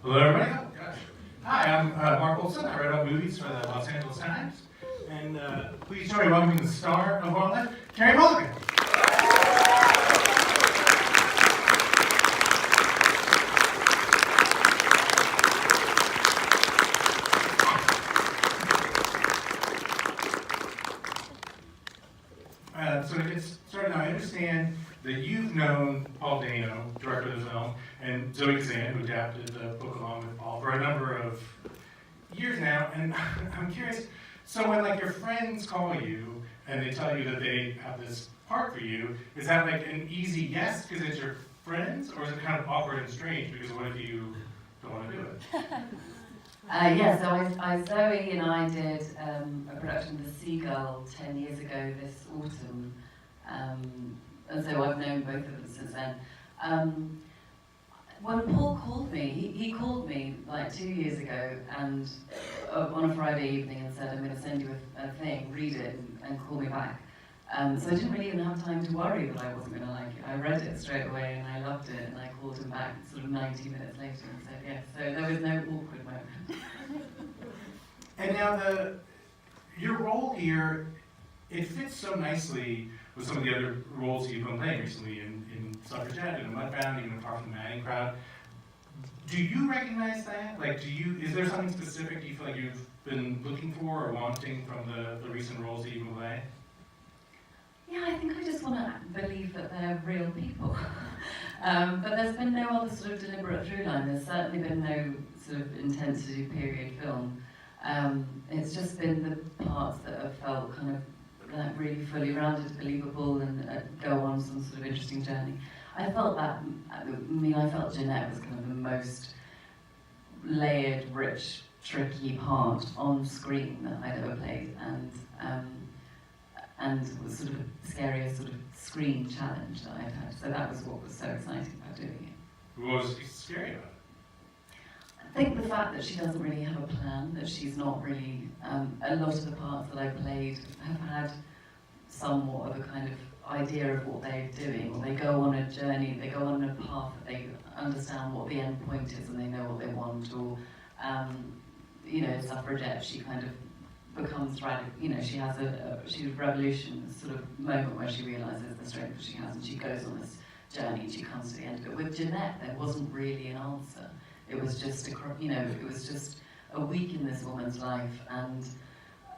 Hello, everybody. Oh, gosh. Hi, I'm Mark Olsen. I write about movies for the Los Angeles Times. And please join me welcoming the star of ArcLight, Carey Mulligan. So to get started now, I understand that you've known Paul Dano, director of the film, and Zoe Kazan, who adapted the book along with Paul, for a number of years now. And I'm curious, so when like your friends call you and they tell you that they have this part for you, is that like an easy yes because it's your friends, or is it kind of awkward and strange because what if you don't want to do it? Yeah, so Zoe and I did a production of The Seagull 10 years ago this autumn, and so I've known both of them since then. When Paul called me, he called me like 2 years ago and on a Friday evening and said, I'm going to send you a thing, read it and call me back. So I didn't really even have time to worry that I wasn't going to like it. I read it straight away and I loved it, and I called him back sort of 90 minutes later and said yes. So there was no awkward moment. And now your role here, it fits so nicely with some of the other roles you've been playing recently in Suffragette and in Mudbound, even apart from the Manning crowd. Do you recognize that? Like, is there something specific you feel like you've been looking for or wanting from the recent roles that you've been playing? Yeah, I think I just want to believe that they're real people. But there's been no other sort of deliberate through line. There's certainly been no sort of intent to do period film. It's just been the parts that have felt kind of like really fully rounded, believable, and go on some sort of interesting journey. I felt that, I felt Jeanette was kind of the most layered, rich, tricky part on screen that I'd ever played, and was sort of the scariest sort of screen challenge that I'd had. So that was what was so exciting about doing it. What was scary about it? I think the fact that she doesn't really have a plan, that she's not really, a lot of the parts that I played have had somewhat of a kind of idea of what they're doing, or they go on a journey, they go on a path that they understand what the end point is and they know what they want, or, Suffragette, she kind of becomes radical, she has she's a revolution sort of moment where she realises the strength that she has and she goes on this journey and she comes to the end of it. With Jeanette, there wasn't really an answer. It was just it was just a week in this woman's life and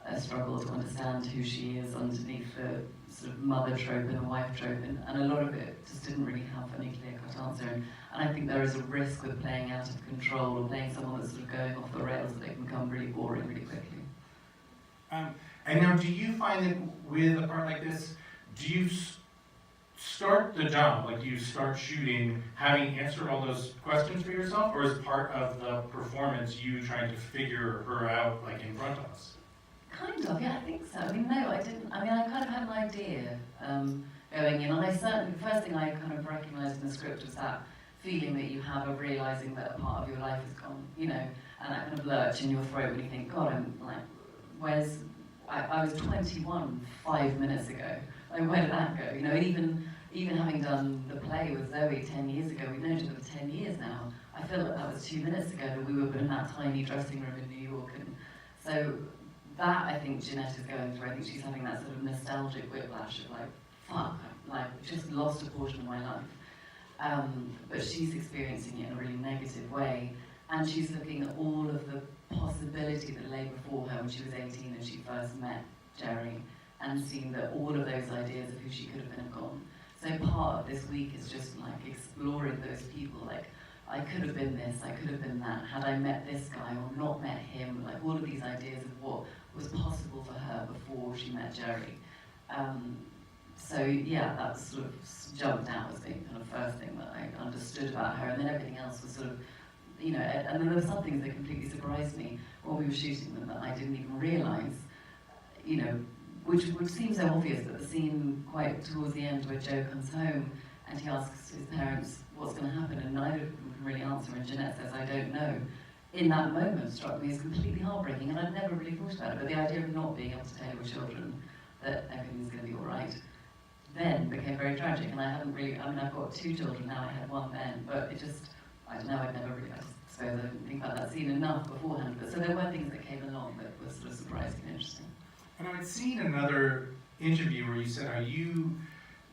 a struggle to understand who she is underneath the sort of mother trope and wife trope, and a lot of it just didn't really have any clear-cut answer. And I think there is a risk with playing out of control or playing someone that's sort of going off the rails that they can become really boring really quickly. And now, do you find that with a part like this, do you start the job, like do you start shooting, having answered all those questions for yourself, or is part of the performance you trying to figure her out, like in front of us? Kind of, yeah, I think so. I mean, no, I didn't. I mean, I kind of had an idea going in, and I certainly, the first thing I kind of recognised in the script was that feeling that you have of realising that a part of your life is gone, and that kind of lurch in your throat when you think, God, I'm like, I was 21 5 minutes ago. Like, where did that go? Even having done the play with Zoe 10 years ago, we've known each other for 10 years now. I feel like that was 2 minutes ago that we were in that tiny dressing room in New York. And so that, I think, Jeanette is going through. I think she's having that sort of nostalgic whiplash of like, fuck, like, just lost a portion of my life. But she's experiencing it in a really negative way. And she's looking at all of the possibility that lay before her when she was 18 and she first met Jerry, and seeing that all of those ideas of who she could have been have gone. So part of this week is just like exploring those people, like, I could have been this, I could have been that, had I met this guy or not met him, like all of these ideas of what was possible for her before she met Jerry. So yeah, that sort of jumped out as being kind of first thing that I understood about her, and then everything else was sort of, and then there were some things that completely surprised me when we were shooting them that I didn't even realise, which seems so obvious, that the scene quite towards the end where Joe comes home and he asks his parents what's going to happen, and neither of them can really answer, and Jeanette says, I don't know. In that moment struck me as completely heartbreaking, and I'd never really thought about it, but the idea of not being able to tell your children that everything's going to be all right then became very tragic, and I haven't really, I've got 2 children now, I had 1 then, but it just, I don't know, I'd never really, I suppose I thinking about that scene enough beforehand. But so there were things that came along that were sort of surprising and interesting. And I'd seen another interview where you said how you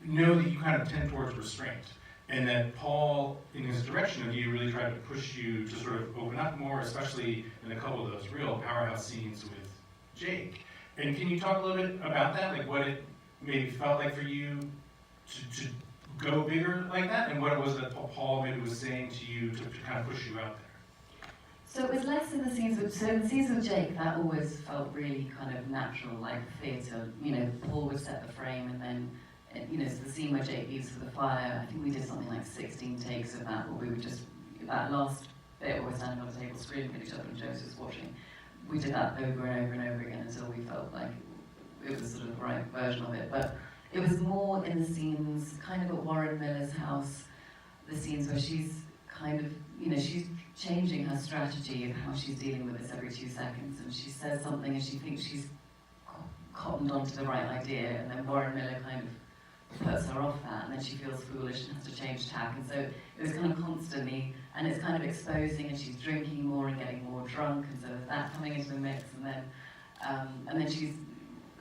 know that you kind of tend towards restraint, and that Paul, in his direction of you, really tried to push you to sort of open up more, especially in a couple of those real powerhouse scenes with Jake. And can you talk a little bit about that, like what it maybe felt like for you to go bigger like that, and what it was that Paul maybe was saying to you to kind of push you out there? So it was less in the scenes with, so in the scenes with Jake, that always felt really kind of natural, like theatre. You know, Paul would set the frame, and then, you know, so the scene where Jake leaves for the fire, I think we did something like 16 takes of that, where we would just, that last bit where we're standing on the table screaming at each other and Joseph's watching, we did that over and over and over again until we felt like it was sort of the right version of it. But it was more in the scenes, kind of at Warren Miller's house, the scenes where she's kind of, you know, she's changing her strategy of how she's dealing with this every 2 seconds, and she says something and she thinks she's cottoned onto the right idea, and then Warren Miller kind of puts her off that, and then she feels foolish and has to change tack. And so it was kind of constantly, and it's kind of exposing, and she's drinking more and getting more drunk, and so there's that coming into the mix, and then she's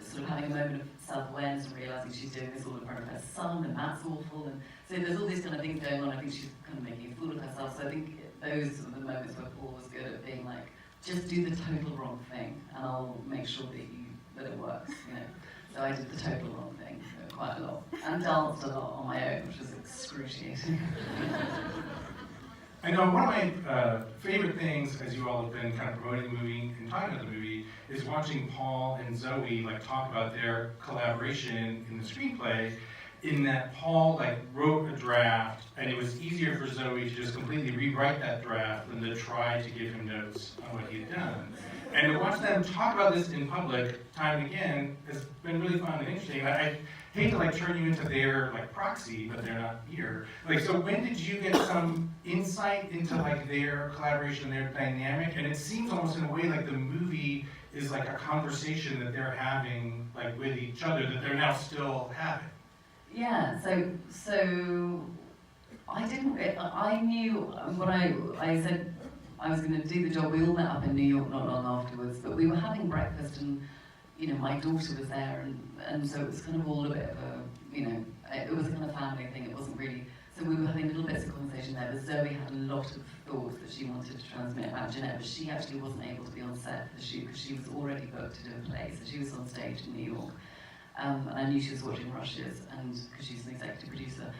sort of having a moment of self-awareness and realising she's doing this all in front of her son, and that's awful. And so there's all these kind of things going on. I think she's kind of making a fool of herself. So I think those are the moments where Paul was good at being like, just do the total wrong thing, and I'll make sure that it works. You know. So I did the total wrong thing quite a lot, and danced a lot on my own, which was excruciating. I know one of my favorite things, as you all have been kind of promoting the movie and talking about the movie, is watching Paul and Zoe like talk about their collaboration in the screenplay. In that Paul like wrote a draft, and it was easier for Zoe to just completely rewrite that draft than to try to give him notes on what he had done. And to watch them talk about this in public time and again has been really fun and interesting. I hate to like turn you into their like proxy, but they're not here. Like, so when did you get some insight into like their collaboration, their dynamic? And it seems almost in a way like the movie is like a conversation that they're having like with each other that they're now still having. Yeah, so I knew when I said I was going to do the job, we all met up in New York not long afterwards, but we were having breakfast, and, you know, my daughter was there, and so it was kind of all a bit of a, you know, it was a kind of family thing, it wasn't really, so we were having little bits of conversation there, but Zoe had a lot of thoughts that she wanted to transmit about Jeanette, but she actually wasn't able to be on set for the shoot because she was already booked to do a play, so she was on stage in New York. And I knew she was watching Rushes, and because she's an executive producer.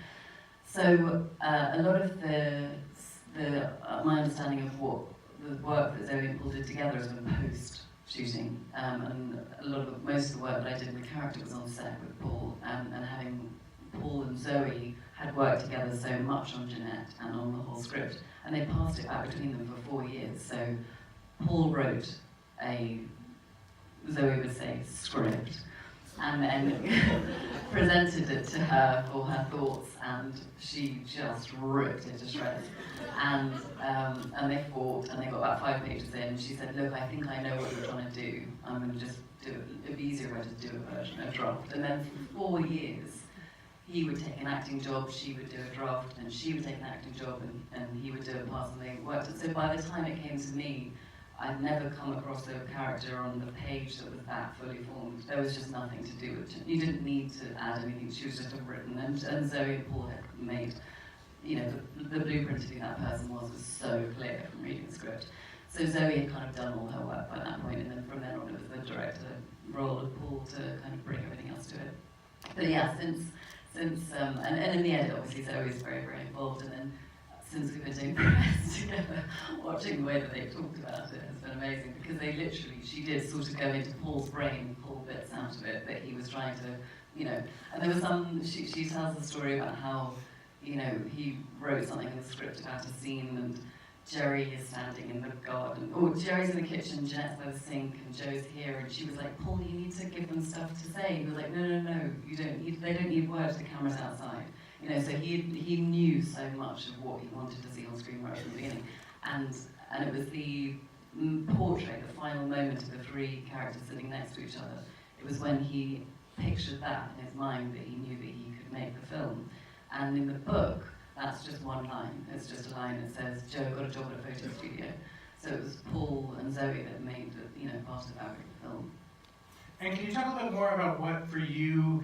So a lot of my understanding of what the work that Zoe and Paul did together has been post-shooting, and most of the work that I did in the character was on set with Paul, and having Paul and Zoe had worked together so much on Jeanette and on the whole script, and they passed it back between them for 4 years. So Paul wrote a, Zoe would say, script, and then presented it to her for her thoughts, and she just ripped it to shreds. And they fought, and they got about 5 pages in, and she said, look, I think I know what you're trying to do. I'm going to just do it. It'd be easier to do a version, a draft. And then for 4 years, he would take an acting job, she would do a draft, and she would take an acting job, and he would do a pass, and they worked. And so by the time it came to me, I'd never come across a character on the page that was that fully formed. There was just nothing to do with it. You didn't need to add anything. She was just written, and Zoe and Paul had made, you know, the blueprint of who that person was so clear from reading the script. So Zoe had kind of done all her work by that point, and then from then on it was the director role of Paul to kind of bring everything else to it. But yeah, since and in the edit, obviously Zoe is very, very involved, and then since we've been doing press together, watching the way that they've talked about it has been amazing, because she did sort of go into Paul's brain and pull bits out of it that he was trying to, you know, and there was she tells the story about how, you know, he wrote something in the script about a scene, and Jerry is standing in the garden, or Jerry's in the kitchen, Jeanette's by the sink, and Joe's here, and she was like, Paul, you need to give them stuff to say. He was like, no, they don't need words, the camera's outside. You know, so he knew so much of what he wanted to see on screen right from the beginning, and it was the portrait, the final moment of the 3 characters sitting next to each other. It was when he pictured that in his mind that he knew that he could make the film. And in the book, that's just one line. It's just a line that says, Joe got a job at a photo studio. So it was Paul and Zoe that made the, you know, part of our film. And can you talk a little bit more about what, for you,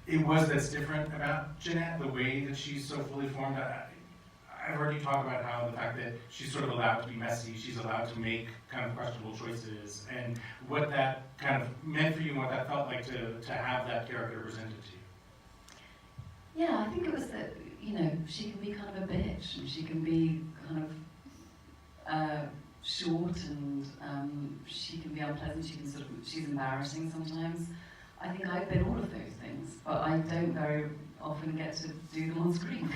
it was that's different about Jeanette, the way that she's so fully formed? I've heard you talk about how the fact that she's sort of allowed to be messy, she's allowed to make kind of questionable choices, and what that kind of meant for you and what that felt like to have that character presented to you. Yeah, I think it was that, you know, she can be kind of a bitch, and she can be kind of short, and she can be unpleasant, she can sort of, she's embarrassing sometimes. I think I've been all of those things, but I don't very often get to do them on screen.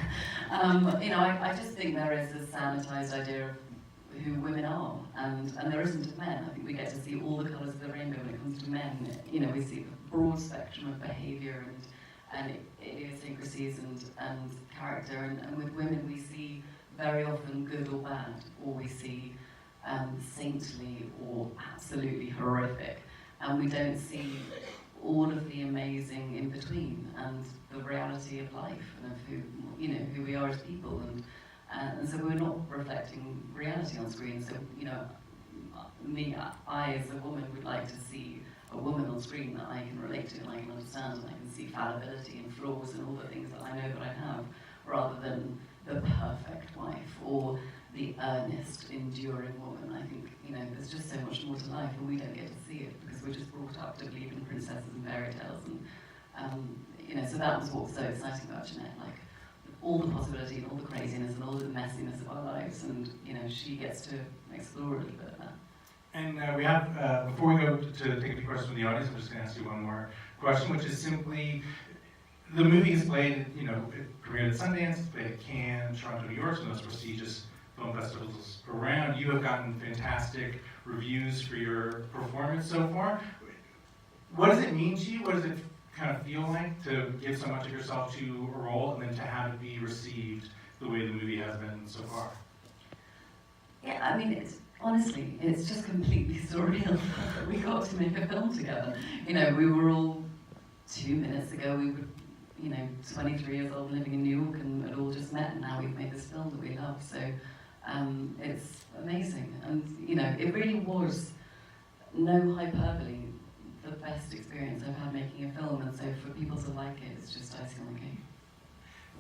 You know, I just think there is this sanitized idea of who women are, and there isn't of men. I think we get to see all the colours of the rainbow when it comes to men. You know, we see the broad spectrum of behaviour and idiosyncrasies and character, and with women we see very often good or bad, or we see saintly or absolutely horrific, and we don't see all of the amazing in between and the reality of life and of who, you know, who we are as people, and so we're not reflecting reality on screen. So, you know, I as a woman would like to see a woman on screen that I can relate to and I can understand, and I can see fallibility and flaws and all the things that I know that I have, rather than the perfect wife or the earnest, enduring woman. I think, you know, there's just so much more to life, and we don't get to see it because we're just brought up to believe in princesses and fairy tales, and you know, so that was what was so exciting about Jeanette, like all the possibility and all the craziness and all the messiness of our lives, and you know, she gets to explore a little bit of that. And we have, before we go to take a few questions from the audience, I'm just going to ask you one more question, which is simply, the movie is played, you know, it premiered at Sundance, it's played at Cannes, Toronto, New York, some of those prestigious film festivals around. You have gotten fantastic reviews for your performance so far. What does it mean to you? What does it kind of feel like to give so much of yourself to a role and then to have it be received the way the movie has been so far? Yeah, I mean, honestly, it's just completely surreal that we got to make a film together. You know, we were all 2 minutes ago, we were, you know, 23 years old living in New York, and had all just met, and now we've made this film that we love. So it's amazing, and you know, it really was, no hyperbole, the best experience I've had making a film, and so for people to like it, it's just icing on the cake.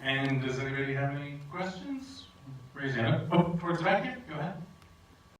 And does anybody have any questions? Raise your hand. Oh, towards the back here, go ahead.